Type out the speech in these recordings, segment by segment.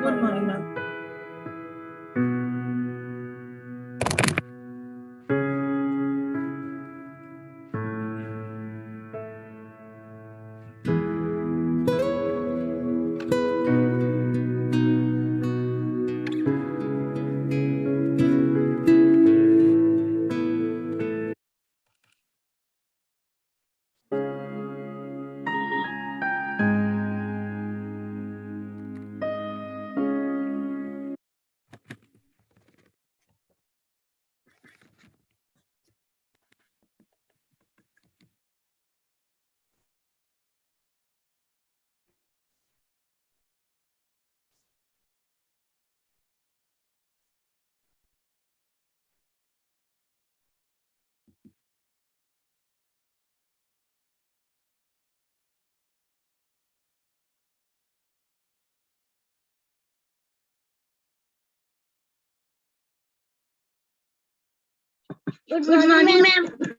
Good morning, ma'am. Good morning, ma'am.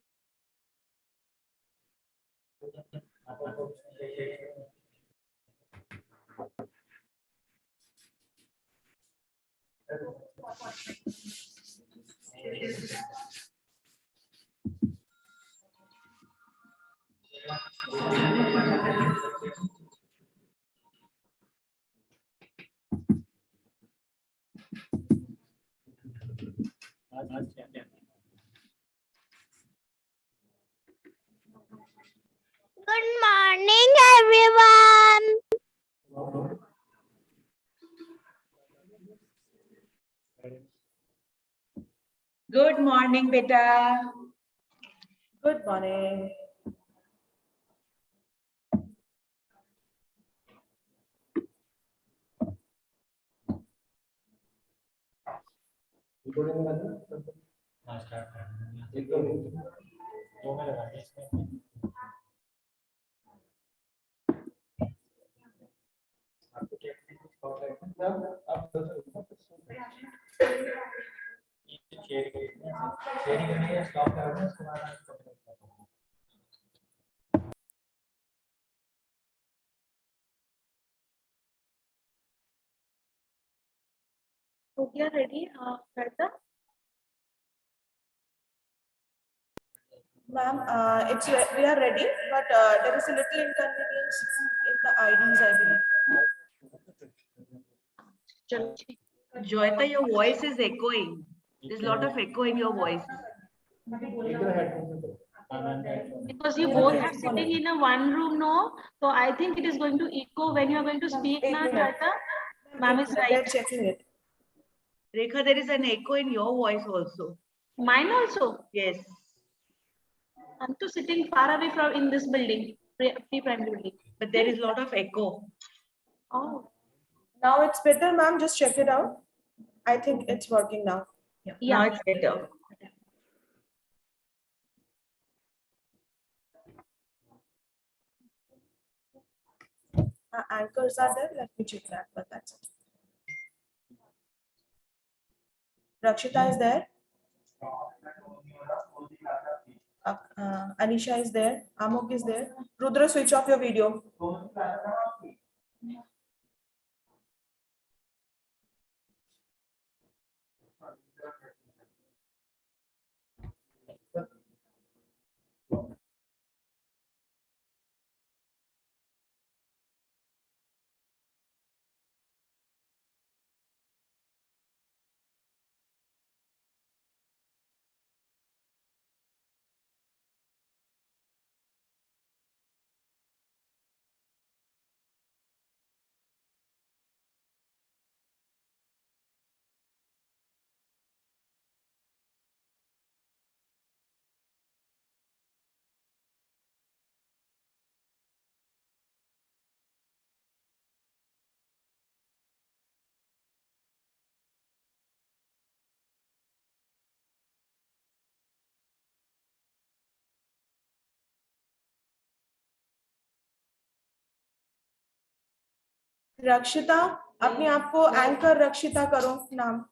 Good morning, everyone. Good morning, beta. Good morning. We are ready, Shweta? Ma'am, we are ready, but there is a little inconvenience in the IDs, I believe. Joyita, your voice is echoing. There's a lot of echo in your voice. Because you both are sitting in a one room, no? So I think it is going to echo when you are going to speak now, Shweta. Ma'am is They're right. checking it. Rekha, there is an echo in your voice also. Mine also. Yes. I'm too sitting far away from in this building, pre-primary building. But there is a lot of echo. Oh, Now it's better, ma'am. Just check it out. I think it's working now. Now yeah. it's better. Anchors are there. Let me check that, but that's it. Rakshita is there. Anisha is there. Amok is there. Rudra, switch off your video. रक्षिता अपने आप को anchor रक्षिता करो नाम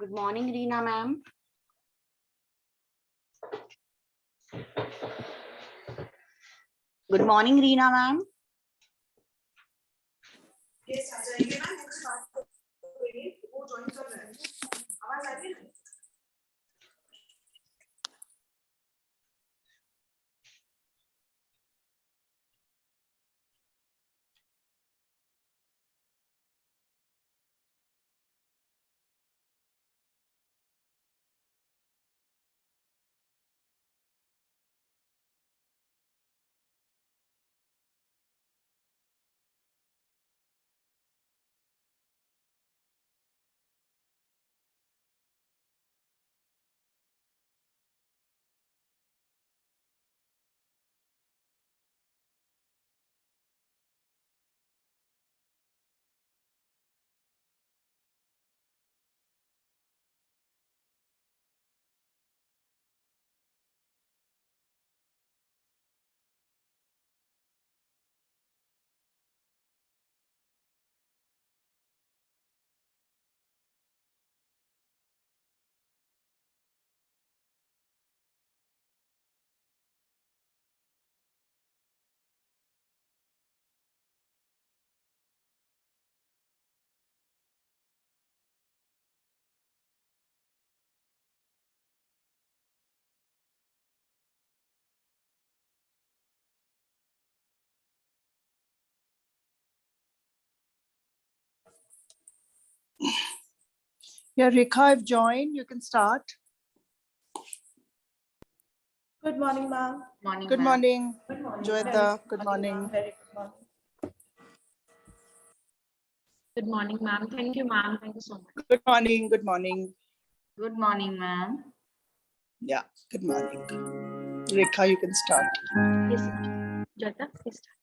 Good morning, Reena ma'am. Good morning, Reena ma'am. Yes, आ जाइए ना next part को वो join कर रहे हैं आवाज आ रही है Yeah, Rekha, I've joined. You can start. Good morning, ma'am. Morning, Good ma'am. morning, Good morning. Joeta. Good ma'am. morning. Very good morning. Good morning, ma'am. Thank you, ma'am. Thank you so much. Good morning. Good morning. Good morning, ma'am. Yeah, good morning. Rekha, you can start. Yes, sir. Jyota, please start.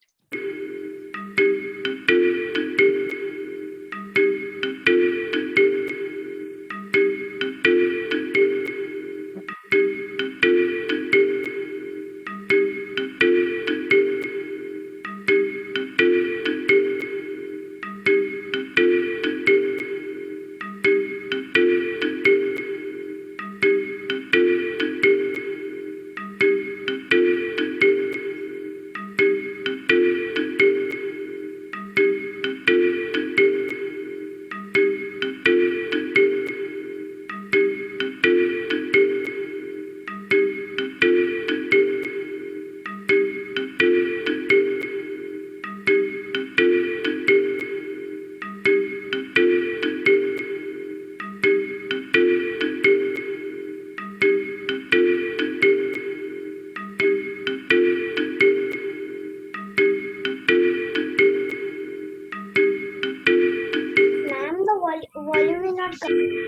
Ma'am, the volume is not coming.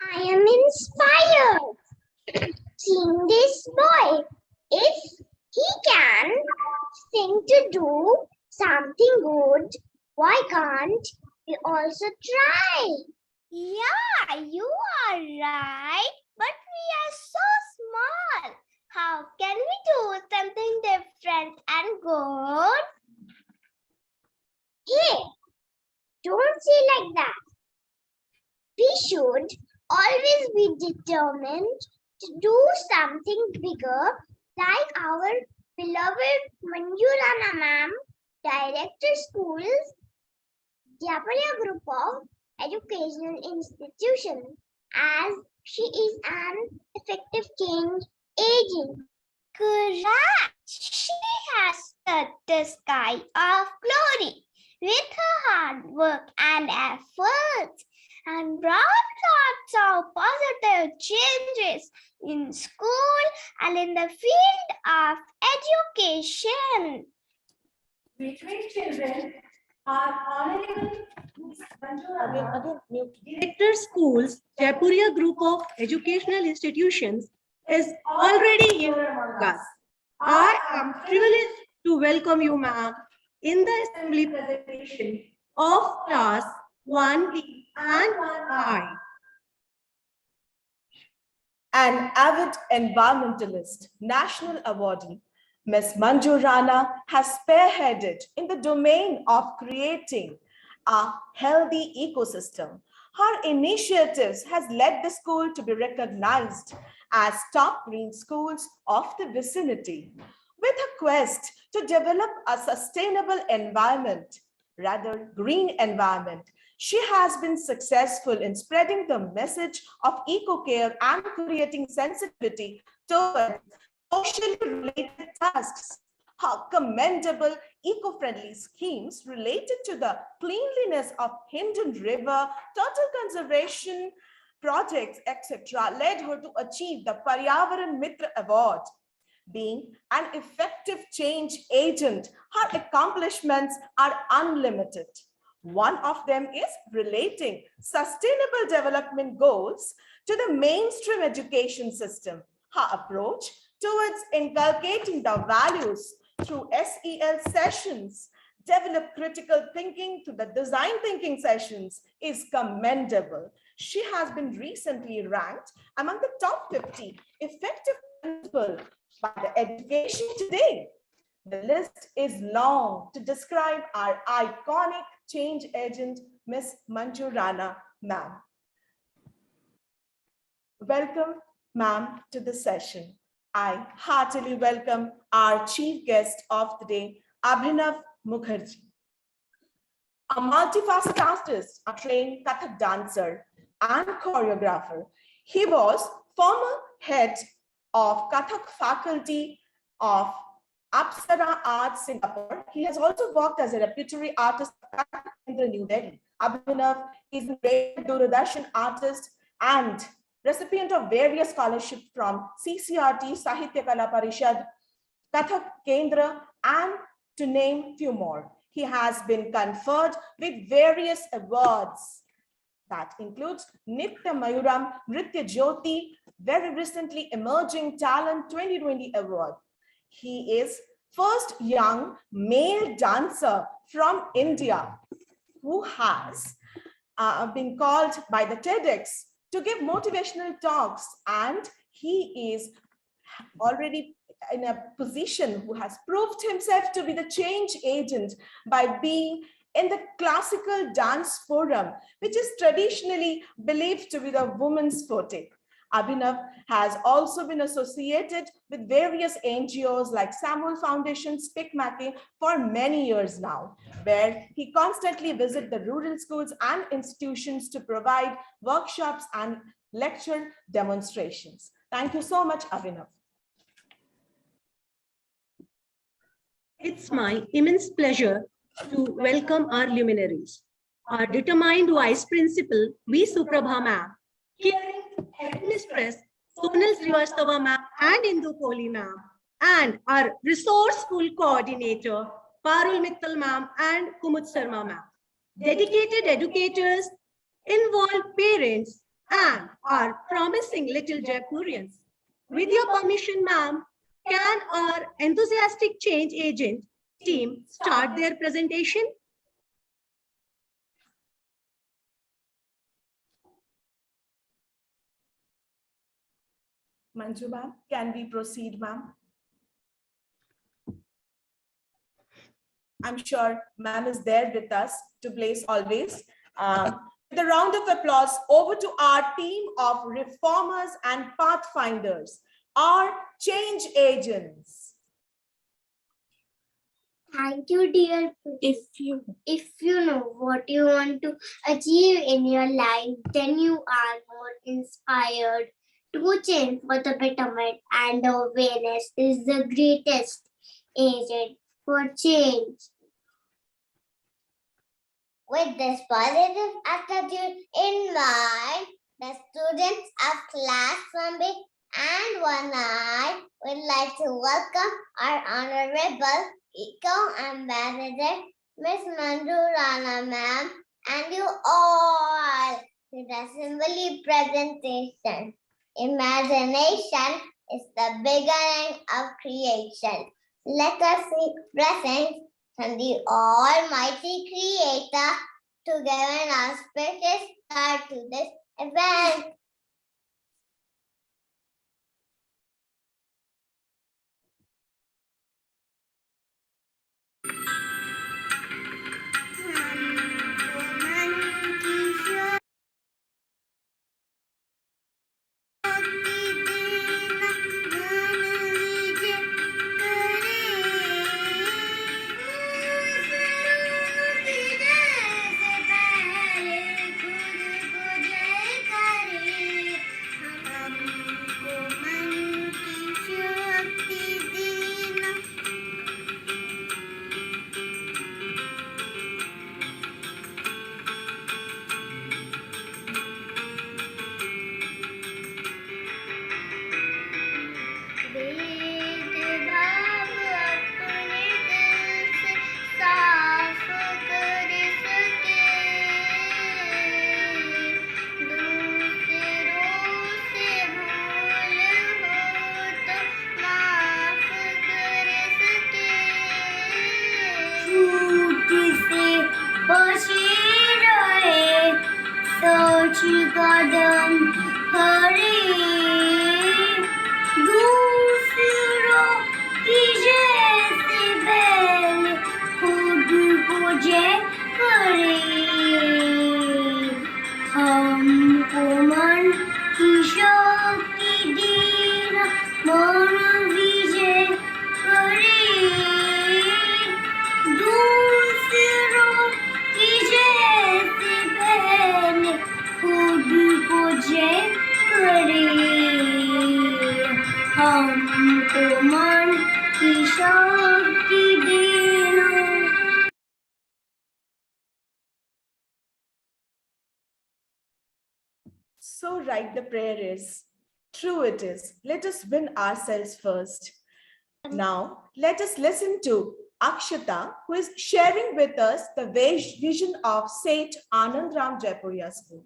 I am inspired seeing this boy. If he can sing to do something good, why can't we also try? Yeah, you are right, but we are so small. How can we do something different and good? Hey, don't say like that. We should always be determined to do something bigger, like our beloved Manjulana ma'am, Director Schools, Japaria Group of Educational Institution, as she is an effective change agent. Correct. She has touched the sky of glory with her hard work and efforts. and brought lots of positive changes in school and in the field of education. Between children are honorable Again, mute. Director Schools, Jaipuria Group of Educational Institutions is already here among us. I am privileged to welcome you, ma'am, in the assembly presentation of class 1B and 1I. An avid environmentalist, national awardee, Ms. Manju Rana has spearheaded in the domain of creating a healthy ecosystem. Her initiatives has led the school to be recognized as top green schools of the vicinity. With a quest to develop a sustainable environment, rather green environment, she has been successful in spreading the message of eco-care and creating sensitivity towards socially related tasks. Her commendable eco-friendly schemes related to the cleanliness of Hindon River, turtle conservation projects, etc., led her to achieve the Paryavaran Mitra Award. Being an effective change agent, her accomplishments are unlimited. One of them is relating sustainable development goals to the mainstream education system. Her approach towards inculcating the values through SEL sessions, develop critical thinking to the design thinking sessions is commendable. She has been recently ranked among the top 50 effective principals by the Education Today. The list is long to describe our iconic change agent, Ms. Manju Rana, ma'am. Welcome, ma'am, to the session. I heartily welcome our chief guest of the day, Abhinav Mukherjee. A multifaceted artist, a trained Kathak dancer and choreographer. He was former head of Kathak faculty of Apsara Art Singapore. He has also worked as a repertory artist in New Delhi. Abhinav is a great Doordarshan artist and recipient of various scholarships from CCRT, Sahitya Kala Parishad, Kathak Kendra, and to name few more. He has been conferred with various awards. That includes Nitya Mayuram, Nritya Jyoti, very recently Emerging Talent 2020 Award. He is first young male dancer from India who has been called by the TEDx to give motivational talks, and he is already in a position who has proved himself to be the change agent by being in the classical dance forum, which is traditionally believed to be the woman's forte. Abhinav has also been associated with various NGOs like Samuel Foundation, Spic Mackey for many years now, where he constantly visits the rural schools and institutions to provide workshops and lecture demonstrations. Thank you so much, Abhinav. It's my immense pleasure to welcome our luminaries. Our determined Vice Principal, V. Suprabha ma'am, caring Headmistress, Sonal Srivastava ma'am and Indu Kohli ma'am, and our resourceful coordinator, Parul Mittal ma'am and Kumud Sharma ma'am. Dedicated educators, involved parents, and our promising little Jaipurians. With your permission, ma'am, can our enthusiastic change agent team start their presentation? Manju ma'am, can we proceed, ma'am? I'm sure ma'am is there with us to place always. With a round of applause, over to our team of reformers and pathfinders, our change agents. Thank you, dear. If you know what you want to achieve in your life, then you are more inspired to change for the betterment, and awareness is the greatest agent for change. With this positive attitude in mind, the students of class 1B and 1I would like to welcome our Honorable Eco-Ambassador, Miss Manju Rana ma'am, and you all to the assembly presentation. Imagination is the beginning of creation. Let us seek blessings from the Almighty Creator to give an auspicious start to this event. So right the prayer is. True it is. Let us win ourselves first. Now, let us listen to Akshata, who is sharing with us the vision of St. Anandram Jaipuria School.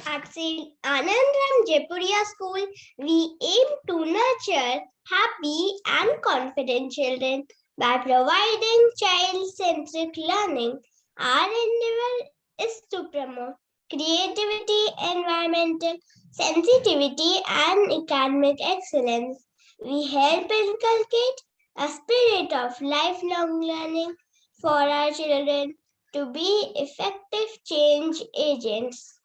At St. Anandram Jaipuria School, we aim to nurture happy and confident children by providing child-centric learning. Our endeavor is to promote creativity, environmental sensitivity, and academic excellence. We help inculcate a spirit of lifelong learning for our children to be effective change agents.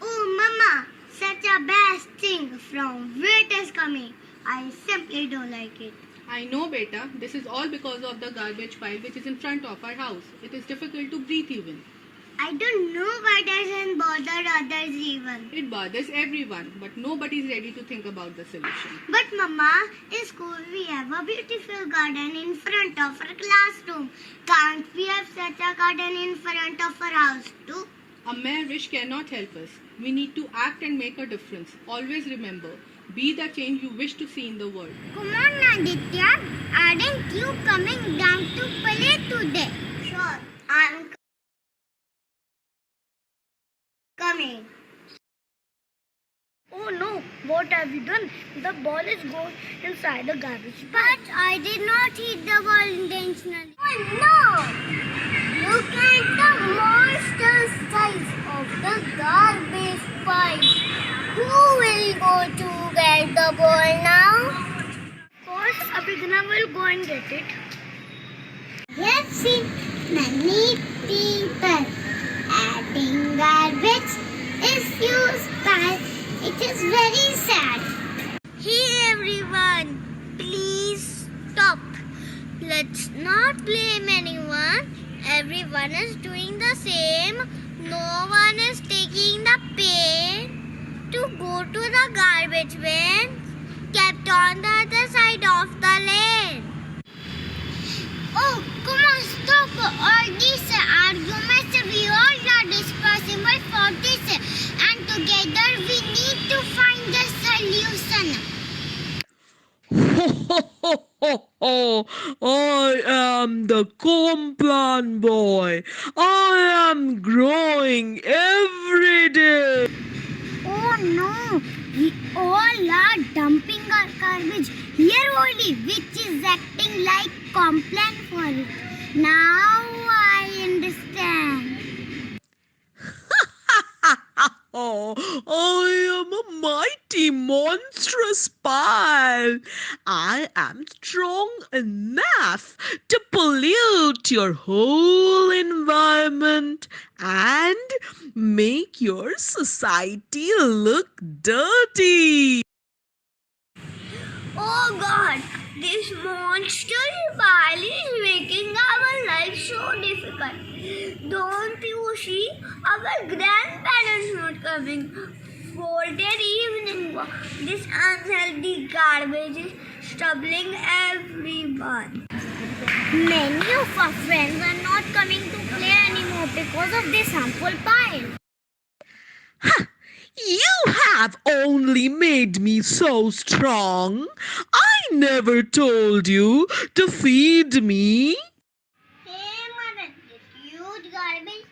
Oh, Mama, such a best thing from where it is coming. I simply don't like it. I know, beta. This is all because of the garbage pile which is in front of our house. It is difficult to breathe even. I don't know why doesn't bother others even. It bothers everyone, but nobody is ready to think about the solution. But Mama, in school we have a beautiful garden in front of our classroom. Can't we have such a garden in front of our house too? A mere wish cannot help us. We need to act and make a difference. Always remember, be the change you wish to see in the world. Come on, Aditya. Aren't you coming down to play today? Sure, I'm coming. Oh no, what have you done? The ball is going inside the garbage pile. But I did not hit the ball intentionally. Oh no! Look at the monster size of the garbage pile. Who will go to get the ball now? Of course, Abhigna will go and get it. I have seen many people adding garbage is used by very sad. Hey everyone, please stop. Let's not blame anyone. Everyone is doing the same. No one is taking the pain to go to the garbage bin kept on the other side of the lane. Oh, come on, stop all these arguments. We all are responsible for this, and together we need to find a solution. I am the Complan boy. I am growing every day. Oh no, we all are dumping our garbage here only, which is acting like complaint for it. Now I understand. Oh, I am a mighty monstrous pile. I am strong enough to pollute your whole environment and make your society look dirty. Oh God, this monster pile is making our life so difficult. Don't you see? Our grandparents not coming for their evening walk. This unhealthy garbage is troubling everyone. Many of our friends are not coming to play anymore because of this harmful pile. You have only made me so strong. I never told you to feed me. Hey Madan, this huge garbage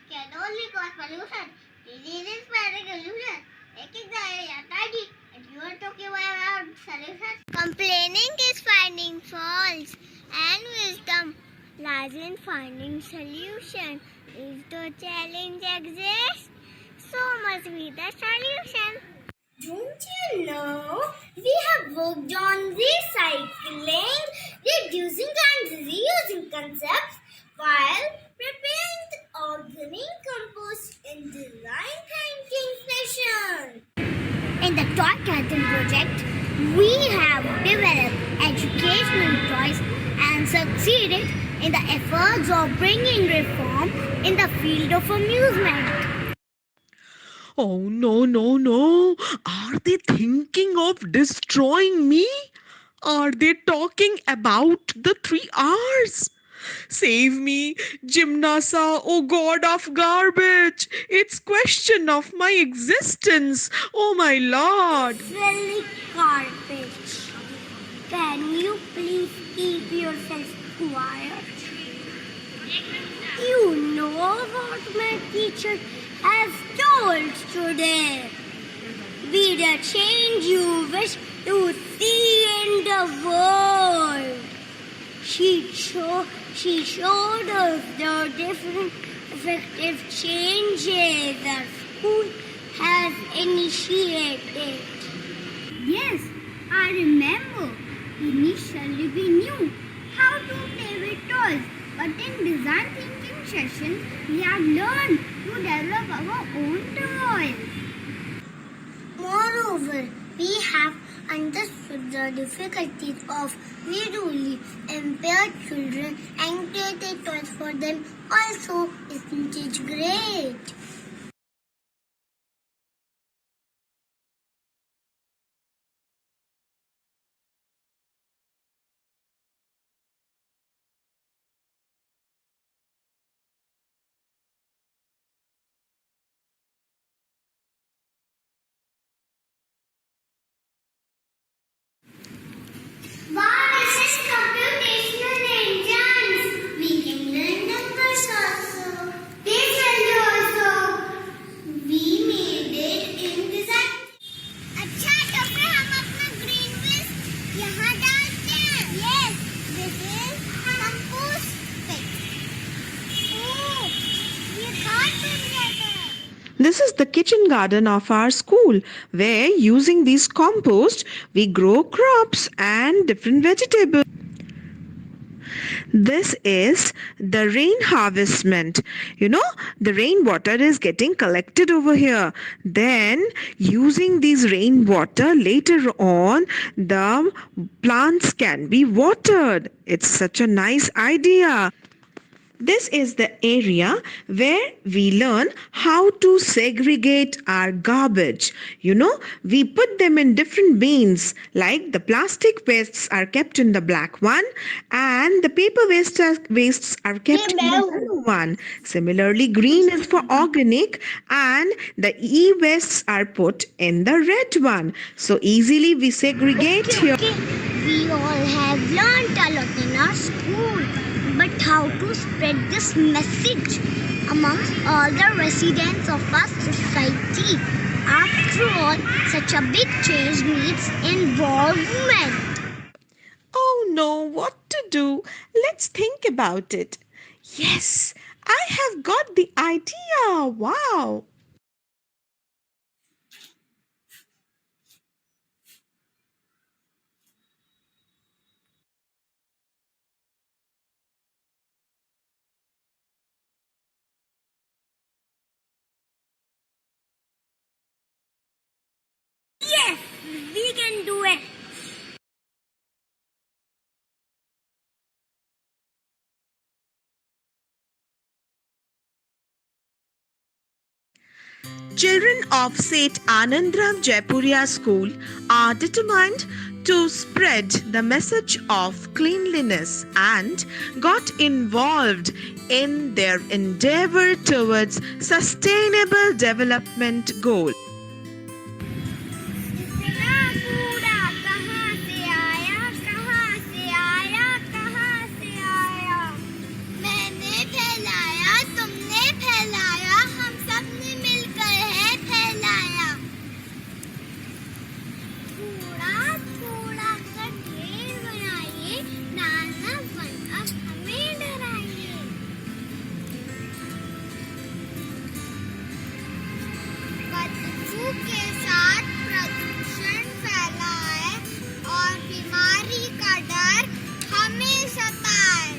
can only cause pollution. This is spreading pollution. Making the area tidy, and you are talking about solutions. Complaining is finding faults, and wisdom lies in finding solution. If the challenge exists, so must be the solution. Don't you know we have worked on recycling, reducing and reusing concepts while preparing the organic compost in design thinking session. In the Toy Garden project, we have developed educational toys and succeeded in the efforts of bringing reform in the field of amusement. Oh, no, no, no. Are they thinking of destroying me? Are they talking about the 3 R's? Save me, Gymnasa, O God of garbage. It's question of my existence. Oh, my Lord. Silly garbage. Can you please keep yourself quiet? You know what my teacher has told today. Be the change you wish to see in the world. She showed us the different effective changes the school has initiated. Yes, I remember. Initially we knew how to play with toys, but in design thinking session we have learned to develop our own toys. Moreover, we have understood the difficulties of visually impaired children and created toys for them. Also, isn't it great? Wow, this is computational engines. We can learn numbers also. They tell you also. We made it in design. अच्छा तो फिर हम अपना green waste यहाँ डालते हैं. Yes, this is compost pit. Oh, ये खाद बन जाता है. This is the kitchen garden of our school, where using these compost, we grow crops and different vegetables. This is the rain harvestment. You know, the rainwater is getting collected over here. Then, using these rainwater later on, the plants can be watered. It's such a nice idea. This is the area where we learn how to segregate our garbage. You know, we put them in different bins, like the plastic wastes are kept in the black one and the paper wastes are kept in the yellow one. Similarly, green is for organic and the e-wastes are put in the red one. So easily we segregate here. We all have learned a lot in our school, but how to spread this message amongst all the residents of our society? After all, such a big change needs involvement. Oh no, what to do? Let's think about it. Yes, I have got the idea. Wow. Yes, we can do it. Children of St. Anandram Jaipuria School are determined to spread the message of cleanliness and got involved in their endeavor towards sustainable development goal. इतना कूड़ा कहाँ से आया, कहाँ से आया, कहाँ से आया? मैंने फैलाया, तुमने फैलाया, हम सब ने मिलकर है फैलाया। कूड़ा कूड़ा का ढेर बनाइए, नाना बन अब हमें डराइए। बदबू के साथ प्रदूषण फैला है और बीमारी का डर हमें सताए।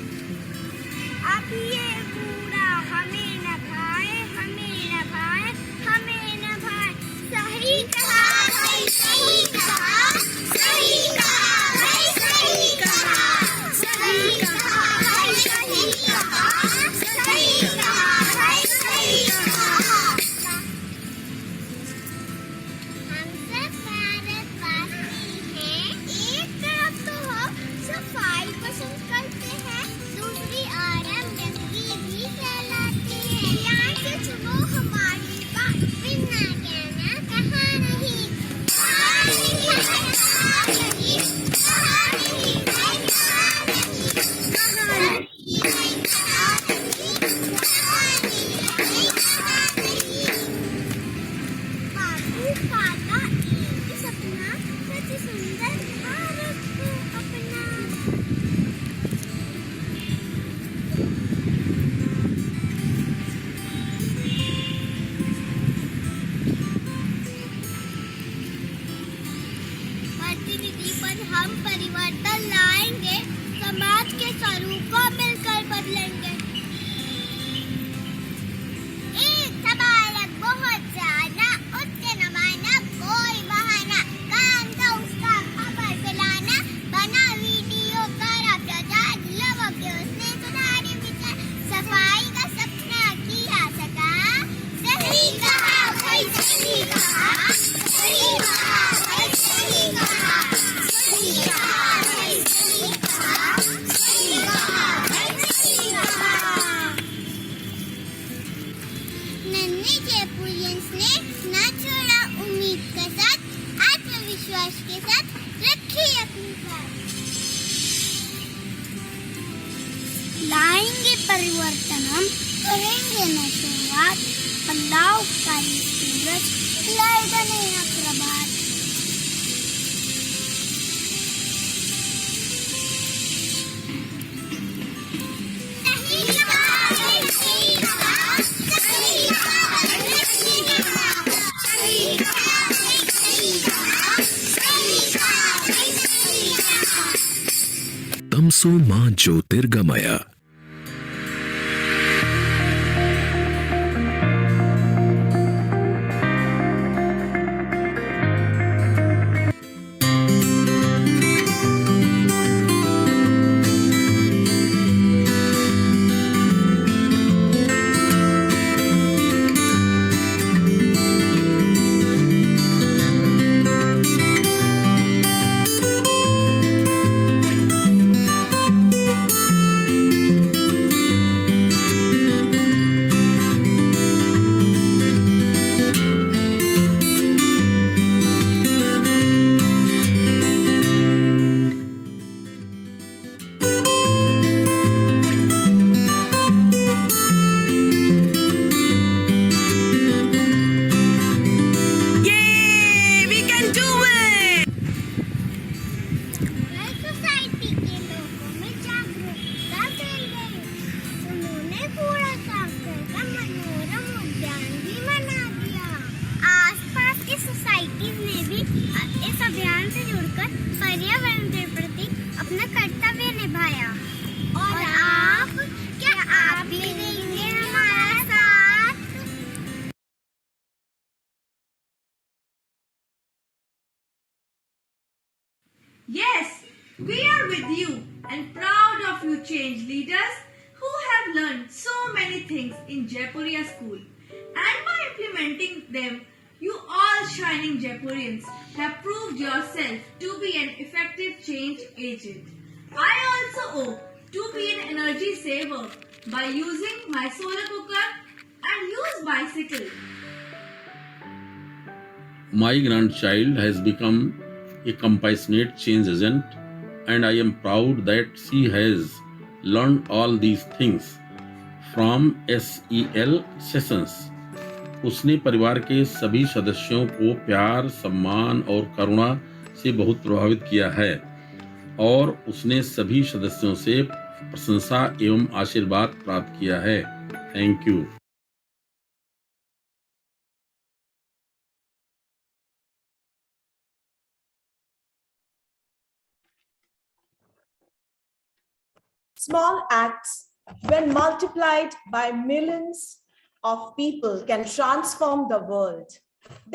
अब ये कूड़ा हमें न भाए, हमें न भाए, हमें न भाए। सही कहा भाई, सही कहा, सही कहा भाई, सही कहा, सही कहा भाई, सही कहा, सही कहा भाई, सही कहा। हम सब भारतवासी हैं, एक तरफ तो हम सफाई पसंद करते हैं, दूसरी ओर हम गंदगी भी फैलाते हैं। यहाँ से सुनो हमारी बात, बिना कहना कहा नहीं, कहा नहीं, कहा नहीं, कहा नहीं, भाई कहा नहीं, कहा नहीं, भाई कहा नहीं, कहा नहीं, भाई कहा नहीं। बाबू पाता एक सपना, सच सुंदर भारत को अपना। प्रतिनिधि पर हम परिवर्तन लाएंगे, समाज के स्वरूप को मिलकर बदलेंगे। एक सबालक बहुत जाना, उसके न माना कोई बहाना, काम था उसका खबर फैलाना, बना वीडियो करा प्रचार, लोगों के उसने सुधारे विचार, सफाई का सपना किया साकार। सही कहा भाई, सही कहा, सही कहा भाई, सही कहा, सही कहा भाई, सही कहा, सही कहा भाई, सही कहा। नन्हे जयपुरियंस ने न छोड़ा उम्मीद के साथ, आत्मविश्वास के साथ रखी अपनी बात। लाएंगे परिवर्तन हम, करेंगे न शुरुआत, बदलाव का ये सूरज लाएगा नया प्रभात। सही कहा भाई, सही कहा, सही कहा भाई, सही कहा, सही कहा भाई, सही कहा, सही कहा भाई, सही कहा। तुम तमसो मा ज्योतिर्गमय। सोसाइटी के लोगों में जागरूकता फैल गई। उन्होंने कूड़ा साफ कर मनोरम उद्यान भी बना दिया। आसपास की सोसाइटीज ने भी इस अभियान से जुड़कर पर्यावरण के प्रति अपना कर्तव्य निभाया। और आप क्या आप भी देंगे हमारा साथ? Yes, we are with you and proud of you change leaders who have learned so many things in Jaipuria school. And by implementing them, you all shining Jaipurians have proved yourself to be an effective change agent. I also hope to be an energy saver by using my solar cooker and use bicycle. My grandchild has become a compassionate change agent, and I am proud that she has learned all these things from SEL sessions. उसने परिवार के सभी सदस्यों को प्यार, सम्मान और करुणा से बहुत प्रभावित किया है और उसने सभी सदस्यों से प्रशंसा एवं आशीर्वाद प्राप्त किया है। Thank you. Small acts, when multiplied by millions of people, can transform the world.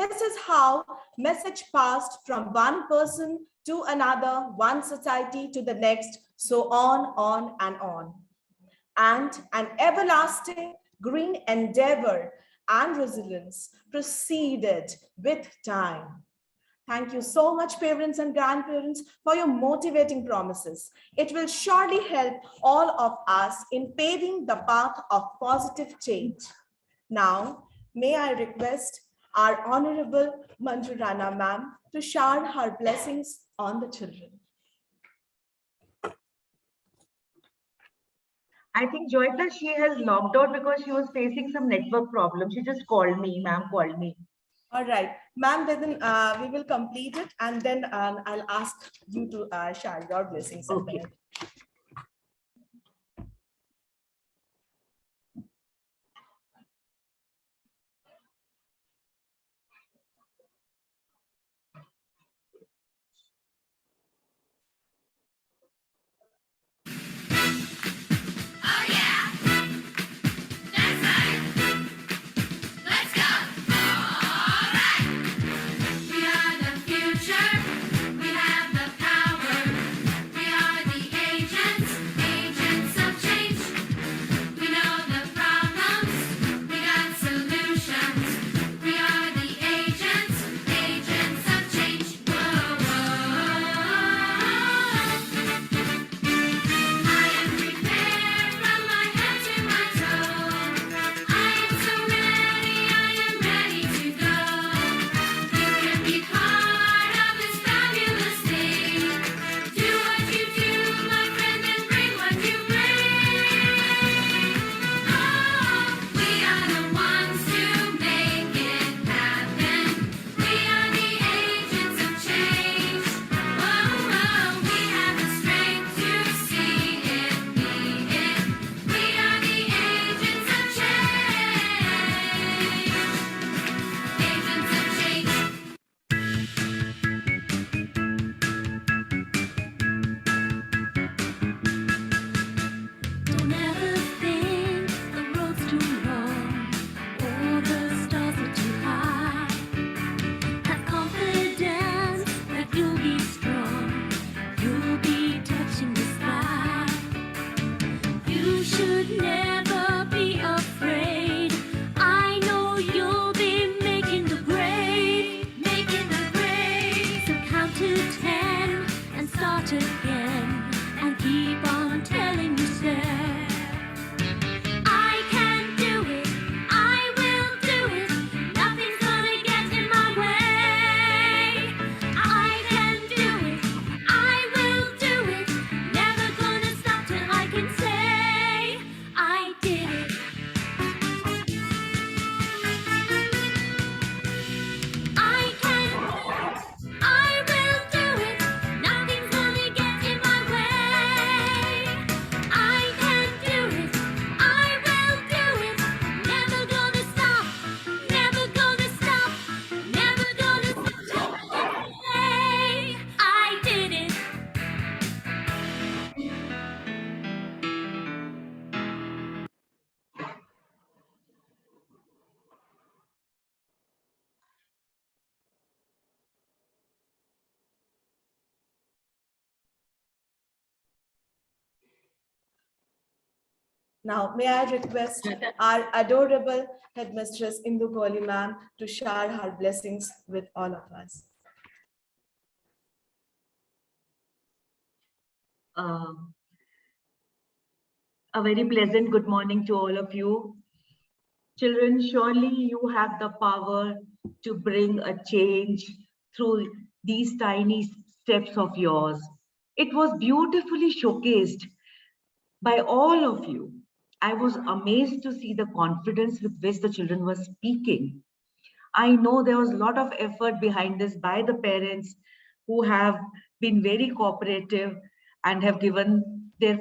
This is how message passed from one person to another, one society to the next, so on and on. And an everlasting green endeavor and resilience proceeded with time. Thank you so much, parents and grandparents, for your motivating promises. It will surely help all of us in paving the path of positive change. Now, may I request our Honorable Manju Rana ma'am to shower her blessings on the children. I think Joyita, she has logged out because she was facing some network problem. She just called me, ma'am called me. All right, ma'am, then we will complete it and then I'll ask you to share your blessings. Okay. We are the future, we have the power, we are the Now, may I request our adorable headmistress Indu Kohli ma'am to share her blessings with all of us. A very pleasant good morning to all of you. Children, surely you have the power to bring a change through these tiny steps of yours. It was beautifully showcased by all of you. I was amazed to see the confidence with which the children were speaking. I know there was a lot of effort behind this by the parents who have been very cooperative and have given their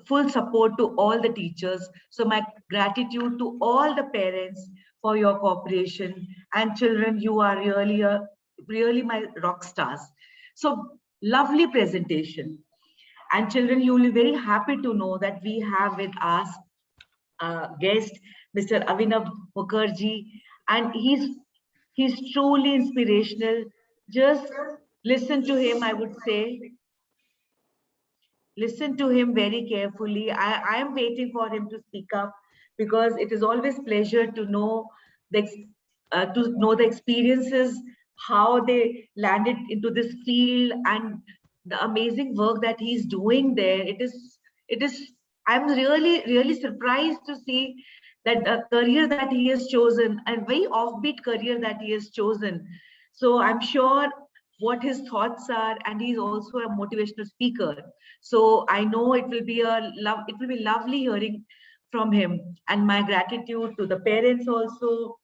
full support to all the teachers. So my gratitude to all the parents for your cooperation. And children, you are really my rock stars. So lovely presentation. And children, you will be very happy to know that we have with us a guest, Mr. Abhinav Mukherjee, and he's truly inspirational. Just listen to him, I would say. Listen to him very carefully. I am waiting for him to speak up because it is always pleasure to know the experiences, how they landed into this field, and the amazing work that he's doing there. It is. I'm really surprised to see that the career that he has chosen, a very offbeat career that he has chosen. So I'm sure what his thoughts are, and he's also a motivational speaker. So I know it will be lovely hearing from him. And my gratitude to the parents also,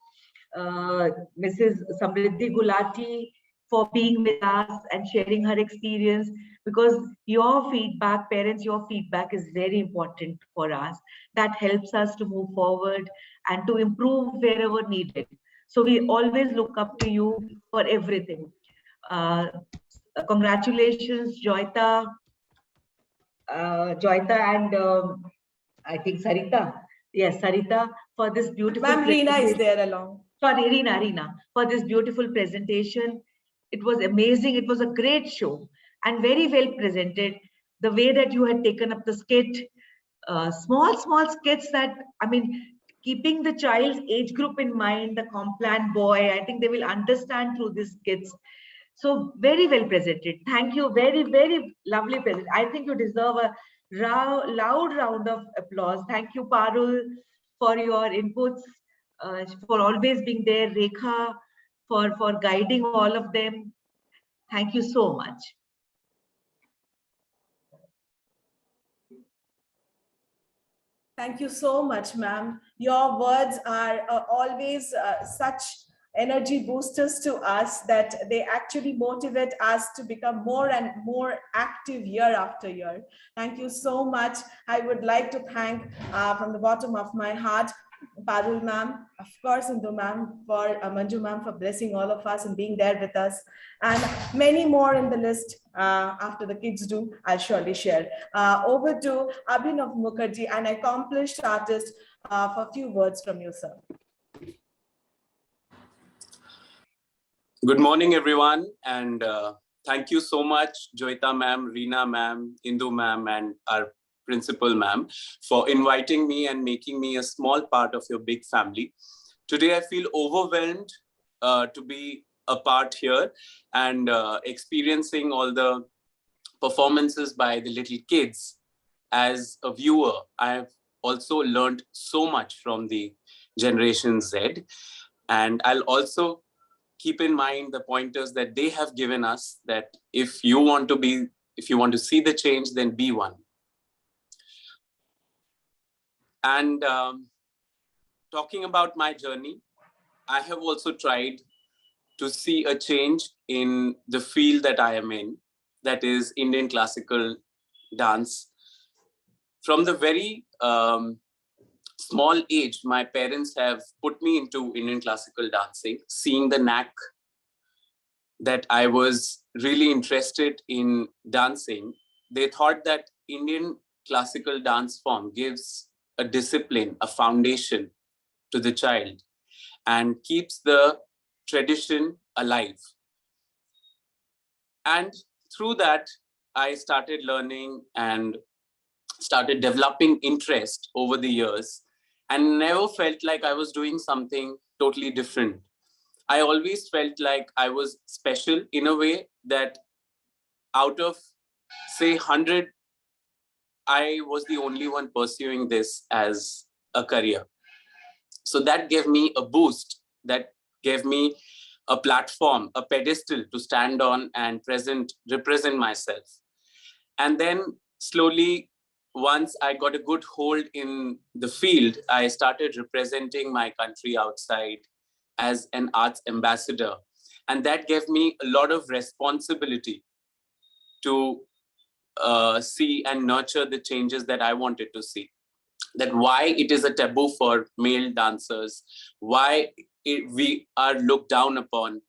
Mrs. Samriddhi Gulati, for being with us and sharing her experience, because your feedback, parents, your feedback is very important for us. That helps us to move forward and to improve wherever needed. So we always look up to you for everything. Congratulations, Joyita and I think Sarita. Yes, Sarita, for this beautiful. Ma'am, Reena is there along. Sorry, Reena, for this beautiful presentation. It was amazing. It was a great show and very well presented. The way that you had taken up the skit, small skits that, I mean, keeping the child's age group in mind, the Complan boy, I think they will understand through these skits. So very well presented. Thank you. Very, very lovely present. I think you deserve a loud round of applause. Thank you, Parul, for your inputs, for always being there. Rekha, for guiding all of them. Thank you so much. Thank you so much, ma'am. Your words are always such energy boosters to us that they actually motivate us to become more and more active year after year. Thank you so much. I would like to thank from the bottom of my heart, Parul ma'am, of course, Indu ma'am, for Manju ma'am for blessing all of us and being there with us, and many more in the list after the kids do, I'll surely share. Over to Abhinav Mukherjee, an accomplished artist, for a few words from you, sir. Good morning, everyone, and thank you so much, Joyita ma'am, Reena ma'am, Indu ma'am, and our principal ma'am for inviting me and making me a small part of your big family. Today, I feel overwhelmed to be a part here and experiencing all the performances by the little kids. As a viewer, I have also learned so much from the Generation Z, and I'll also keep in mind the pointers that they have given us, that if you want to see the change, then be one. And talking about my journey, I have also tried to see a change in the field that I am in, that is Indian classical dance. From the very small age, my parents have put me into Indian classical dancing, seeing the knack that I was really interested in dancing. They thought that Indian classical dance form gives a discipline, a foundation to the child and keeps the tradition alive. And through that, I started learning and started developing interest over the years and never felt like I was doing something totally different. I always felt like I was special in a way that out of, say, 100, I was the only one pursuing this as a career. So that gave me a boost, that gave me a platform, a pedestal to stand on and represent myself. And then slowly, once I got a good hold in the field, I started representing my country outside as an arts ambassador. And that gave me a lot of responsibility to see and nurture the changes that I wanted to see. That why it is a taboo for male dancers, why we are looked down upon.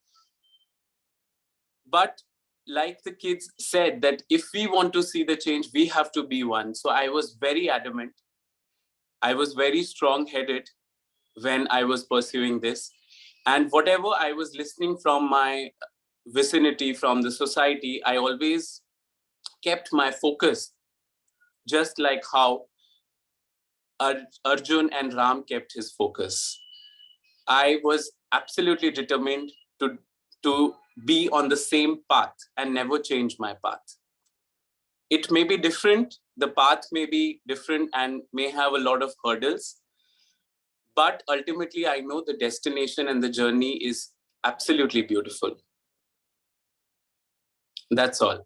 But like the kids said, that if we want to see the change, we have to be one. So I was very adamant. I was very strong-headed when I was pursuing this. And whatever I was listening from my vicinity, from the society, I always kept my focus, just like how Arjun and Ram kept his focus. I was absolutely determined to be on the same path and never change my path. It may be different, the path may be different and may have a lot of hurdles, but ultimately I know the destination and the journey is absolutely beautiful. That's all.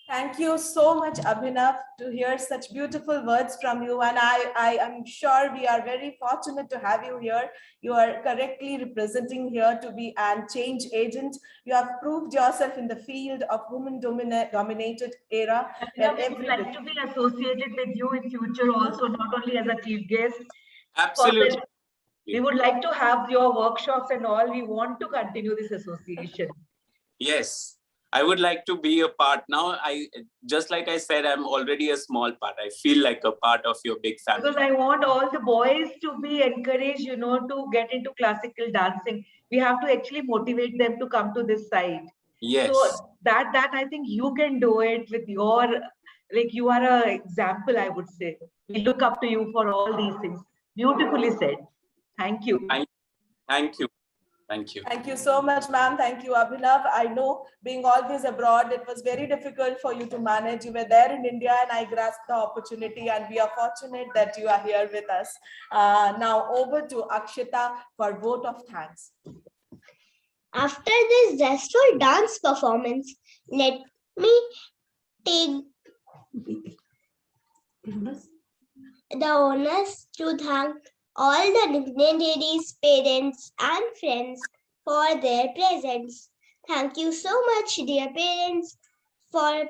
Thank you so much, Abhinav, to hear such beautiful words from you. And I am sure we are very fortunate to have you here. You are correctly representing here to be a change agent. You have proved yourself in the field of women-dominated era. We would like to be associated with you in future also, not only as a chief guest. Absolutely. We would like to have your workshops and all. We want to continue this association. Yes. I would like to be a part. Now, just like I said, I'm already a small part. I feel like a part of your big family. Because I want all the boys to be encouraged, to get into classical dancing. We have to actually motivate them to come to this side. Yes. So that I think you can do it with your, you are an example, I would say. We look up to you for all these things. Beautifully said. Thank you. Thank you. Thank you. Thank you so much, ma'am. Thank you, Abhinav. I know being always abroad, it was very difficult for you to manage. You were there in India and I grasped the opportunity, and we are fortunate that you are here with us. Now over to Akshita for vote of thanks. After this zestful dance performance, let me take the honors to thank all the dignitaries, parents, and friends for their presence. Thank you so much, dear parents, for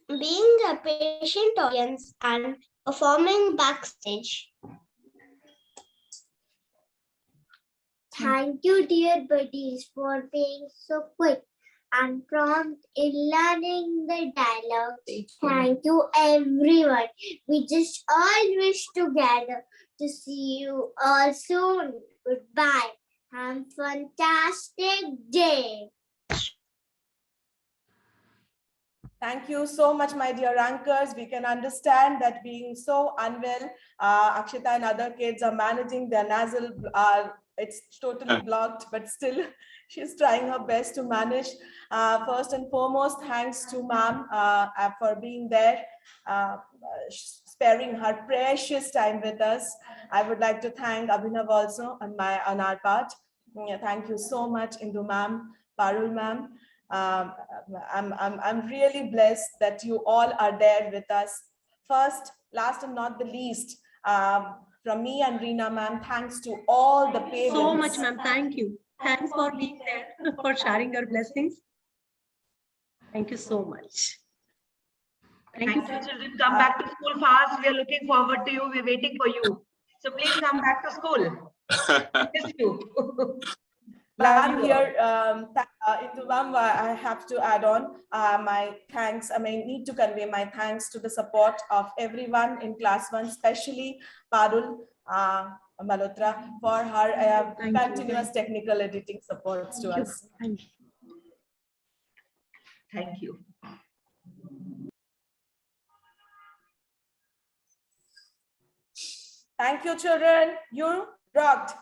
being a patient audience and performing backstage. Thank you, dear buddies, for being so quick and prompt in learning the dialogue. Thank you, everyone. We just all wish together to see you all soon. Goodbye. Have a fantastic day. Thank you so much, my dear anchors. We can understand that being so unwell, Akshita and other kids are managing their nasal, it's totally blocked, but still she's trying her best to manage. First and foremost, thanks to ma'am for being there, sparing her precious time with us. I would like to thank Abhinav also on our part. Thank you so much, Indu ma'am, Parul ma'am. I'm really blessed that you all are there with us. First, last and not the least, from me and Reena ma'am, thanks to all the parents. So much, ma'am. Thank you. Thanks for being there, for sharing your blessings. Thank you so much. Thank you, children. Come back to school fast. We are looking forward to you. We're waiting for you. So please come back to school. Miss you. I'm here, into I have to add on my thanks. I need to convey my thanks to the support of everyone in class 1, especially Parul Malhotra for her continuous technical editing supports to us. Thank you. Thank you. Thank you, children. You rocked.